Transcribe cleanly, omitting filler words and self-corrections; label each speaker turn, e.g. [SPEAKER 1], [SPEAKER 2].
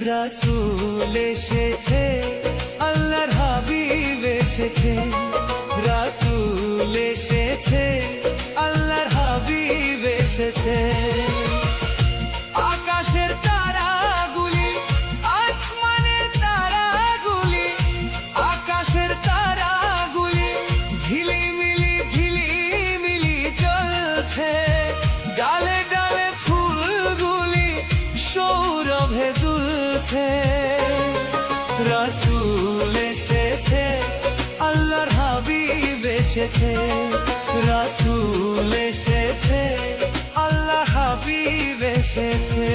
[SPEAKER 1] রাসূল এসেছে, আল্লাহর হাবিব এসেছে। রাসূল এসেছে, আল্লাহর হাবিব এসেছে। আকাশের তারাগুলি, আসমানের তারাগুলি, আকাশের তারাগুলি ঝিলিমিলি ঝিলিমিলি জ্বলছে। ডালে ডালে ফুলগুলি সৌরভে দুলছে। রাসূল এসেছে, আল্লাহর হাবিব এসেছে। রাসূল এসেছে, আল্লাহর হাবিব এসেছে।